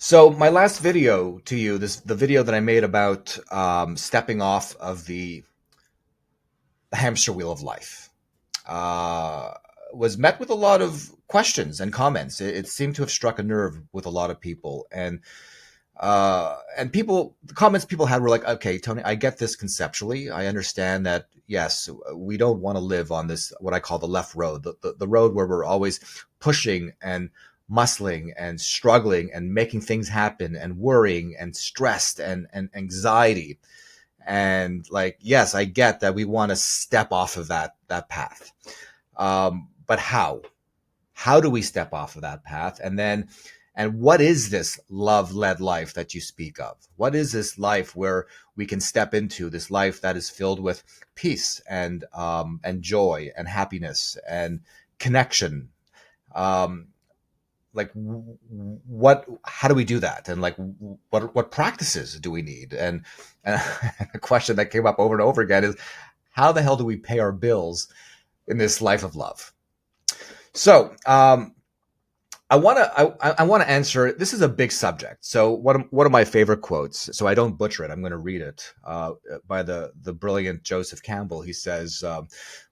So my last video to you, the video that I made about stepping off of the hamster wheel of life, uh, was met with a lot of questions and comments. It seemed to have struck a nerve with a lot of people, and people, the comments people had were like, "Okay, Tony, I get this conceptually. I understand that. Yes, we don't want to live on this what I call the left road, the road where we're always pushing and muscling and struggling and making things happen and worrying and stressed and anxiety. And like, yes, I get that we want to step off of that path. But how? How do we step off of that path? And what is this love-led life that you speak of? What is this life where we can step into this life that is filled with peace and joy and happiness and connection? Um, like what? How do we do that? And like what practices do we need? And a question that came up over and over again is, how the hell do we pay our bills in this life of love? So I want to answer. This is a big subject. So one of my favorite quotes. So I don't butcher it. I'm going to read it by the brilliant Joseph Campbell. He says,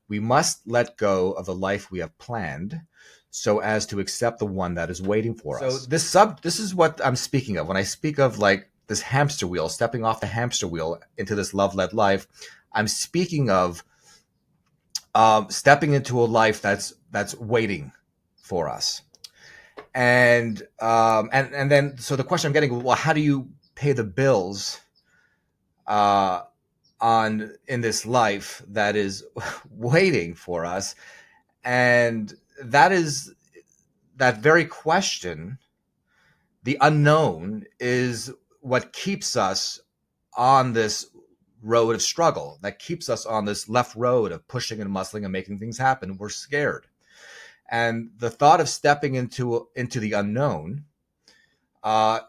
"We must let go of the life we have planned, so as to accept the one that is waiting for us." So this is what I'm speaking of when I speak of like this hamster wheel, stepping off the hamster wheel into this love-led life. I'm speaking of stepping into a life that's waiting for us. And then so the question I'm getting, well, how do you pay the bills uh, on in this life that is waiting for us? And that is that very question. The unknown is what keeps us on this road of struggle, that keeps us on this left road of pushing and muscling and making things happen. We're scared. And the thought of stepping into the unknown uh,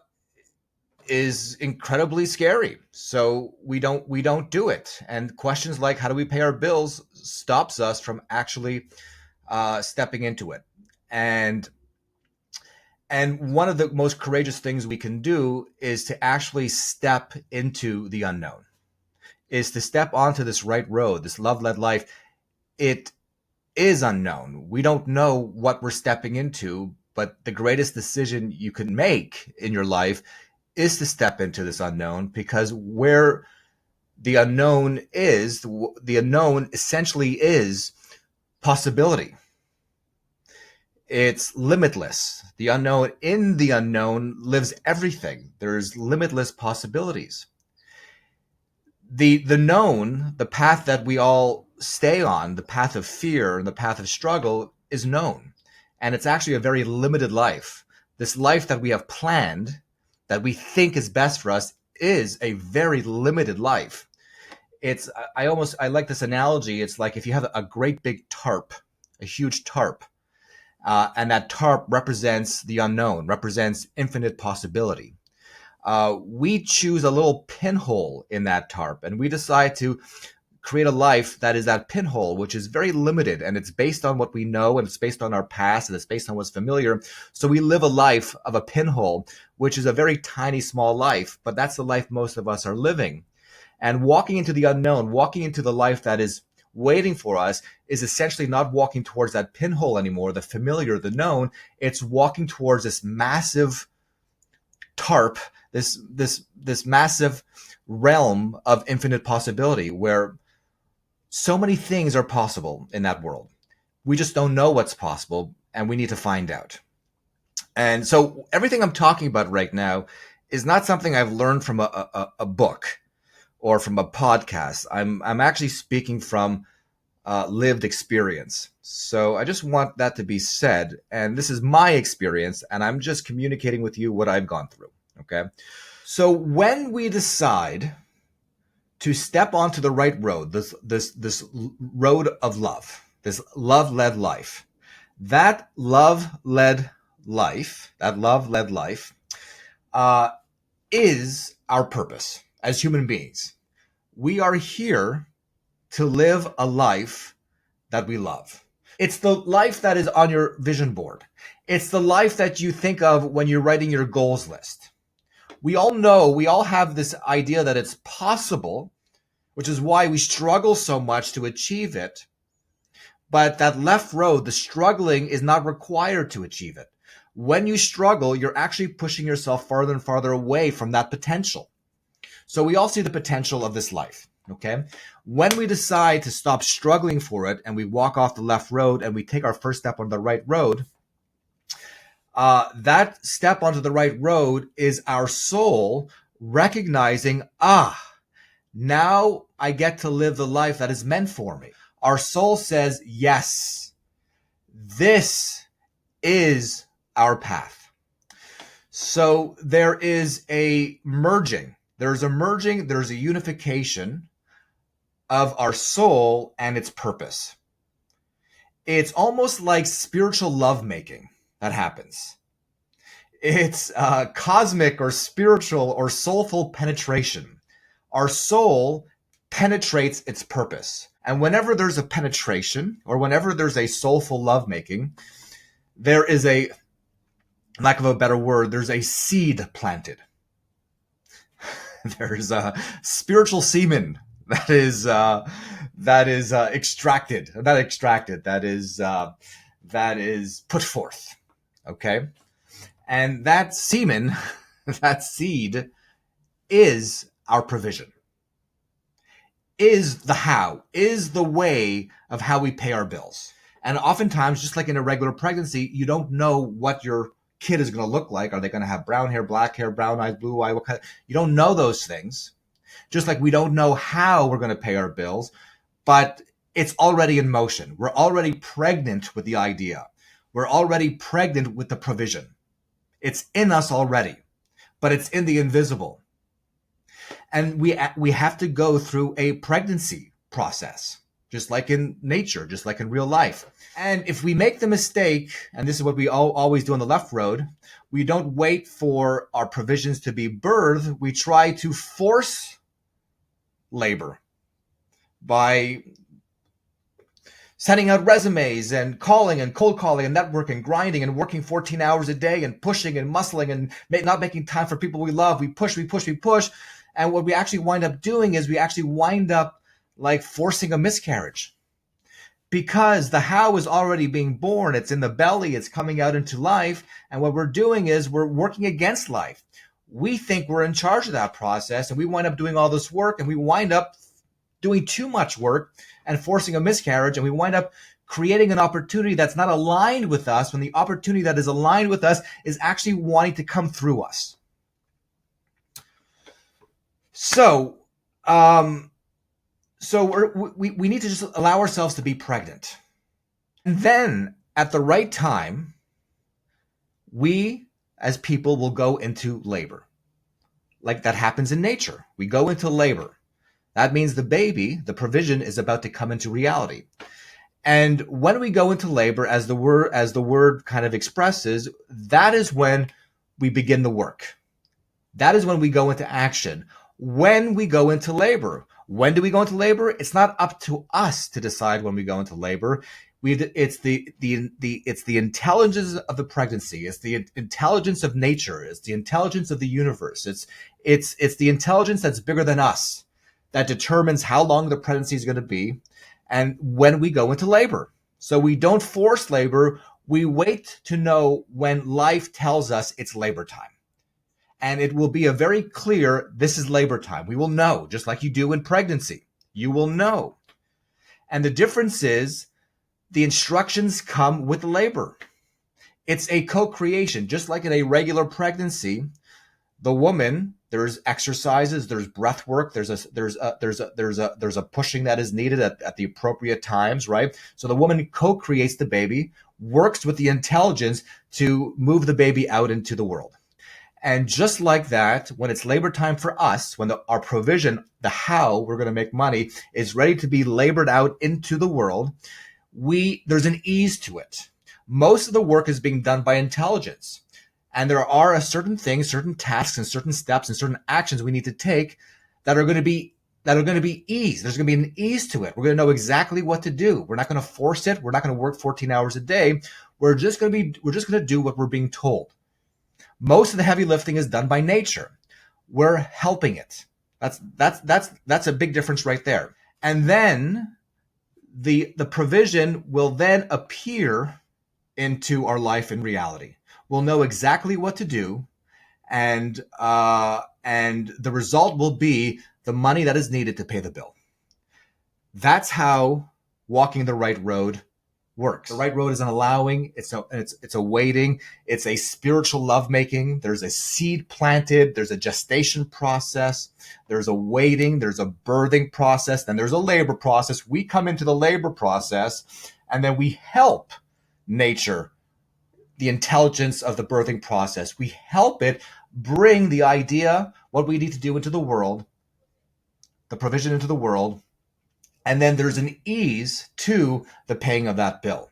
is incredibly scary. So we don't do it. And questions like how do we pay our bills stops us from actually stepping into it. And one of the most courageous things we can do is to actually step into the unknown, is to step onto this right road, this love-led life. It is unknown. We don't know what we're stepping into, but the greatest decision you can make in your life is to step into this unknown, because where the unknown is, the unknown essentially is possibility. It's limitless. The unknown, in the unknown lives everything. There's limitless possibilities. The known, the path that we all stay on, the path of fear and the path of struggle, is known. And it's actually a very limited life. This life that we have planned, that we think is best for us, is a very limited life. It's I like this analogy. It's like if you have a great big tarp, a huge tarp, and that tarp represents the unknown, represents infinite possibility. We choose a little pinhole in that tarp, and we decide to create a life that is that pinhole, which is very limited, and it's based on what we know, and it's based on our past, and it's based on what's familiar. So we live a life of a pinhole, which is a very tiny, small life, but that's the life most of us are living. And walking into the unknown, walking into the life that is waiting for us, is essentially not walking towards that pinhole anymore, the familiar, the known. It's walking towards this massive tarp, this massive realm of infinite possibility, where so many things are possible in that world. We just don't know what's possible, and we need to find out. And so everything I'm talking about right now is not something I've learned from a book or from a podcast. I'm actually speaking from lived experience. So I just want that to be said. And this is my experience, and I'm just communicating with you what I've gone through. Okay. So when we decide to step onto the right road, this road of love, this love-led life, that love-led life is our purpose as human beings. We are here to live a life that we love. It's the life that is on your vision board. It's the life that you think of when you're writing your goals list. We all know, we all have this idea that it's possible, which is why we struggle so much to achieve it. But that left road, the struggling, is not required to achieve it. When you struggle, you're actually pushing yourself farther and farther away from that potential. So we all see the potential of this life, okay? When we decide to stop struggling for it and we walk off the left road and we take our first step on the right road, that step onto the right road is our soul recognizing, now I get to live the life that is meant for me. Our soul says, yes, this is our path. So there is a merging. There's a unification of our soul and its purpose. It's almost like spiritual lovemaking that happens. It's cosmic or spiritual or soulful penetration. Our soul penetrates its purpose. And whenever there's a penetration or whenever there's a soulful lovemaking, there is a, lack of a better word, there's a seed planted. There's a spiritual semen that is extracted, not extracted, that is put forth. Okay? And that semen, that seed, is our provision, is the how, is the way of how we pay our bills. And oftentimes, just like in a regular pregnancy, you don't know what your kid is going to look like. Are they going to have brown hair, black hair, brown eyes, blue eye? What kind? You don't know those things. Just like we don't know how we're going to pay our bills, but it's already in motion. We're already pregnant with the idea. We're already pregnant with the provision. It's in us already, but it's in the invisible. And we have to go through a pregnancy process, just like in nature, just like in real life. And if we make the mistake, and this is what we always do on the left road, we don't wait for our provisions to be birthed. We try to force labor by sending out resumes and calling and cold calling and networking, grinding and working 14 hours a day and pushing and muscling and not making time for people we love. We push. And what we actually wind up doing is we actually wind up like forcing a miscarriage, because the how is already being born. It's in the belly. It's coming out into life. And what we're doing is we're working against life. We think we're in charge of that process, and we wind up doing all this work, and we wind up doing too much work and forcing a miscarriage, and we wind up creating an opportunity that's not aligned with us, when the opportunity that is aligned with us is actually wanting to come through us. So we need to just allow ourselves to be pregnant. And then at the right time, we as people will go into labor. Like that happens in nature. We go into labor. That means the baby, the provision, is about to come into reality. And when we go into labor, as the word kind of expresses, that is when we begin the work. That is when we go into action. When we go into labor. When do we go into labor? It's not up to us to decide when we go into labor. It's the intelligence of the pregnancy. It's the intelligence of nature. It's the intelligence of the universe. It's the intelligence that's bigger than us that determines how long the pregnancy is going to be and when we go into labor. So we don't force labor. We wait to know when life tells us it's labor time. And it will be a very clear, this is labor time. We will know, just like you do in pregnancy. You will know. And the difference is the instructions come with labor. It's a co-creation, just like in a regular pregnancy. The woman, there's exercises, there's breath work, there's a pushing that is needed at the appropriate times, right? So the woman co-creates the baby, works with the intelligence to move the baby out into the world. And just like that, when it's labor time for us, when our provision, the how we're going to make money, is ready to be labored out into the world, there's an ease to it. Most of the work is being done by intelligence. And there are certain things, certain tasks, and certain steps, and certain actions we need to take that are going to be ease. There's going to be an ease to it. We're going to know exactly what to do. We're not going to force it. We're not going to work 14 hours a day. we're just going to do what we're being told. Most of the heavy lifting is done by nature. We're helping it. That's a big difference right there. And then the provision will then appear into our life in reality. We'll know exactly what to do, and the result will be the money that is needed to pay the bill. That's how walking the right road works. The right road is an allowing, it's a waiting, it's a spiritual lovemaking. There's a seed planted, there's a gestation process, there's a waiting, there's a birthing process, then there's a labor process. We come into the labor process, and then we help nature, the intelligence of the birthing process. We help it bring the idea, what we need to do into the world, the provision into the world, and then there's an ease to the paying of that bill.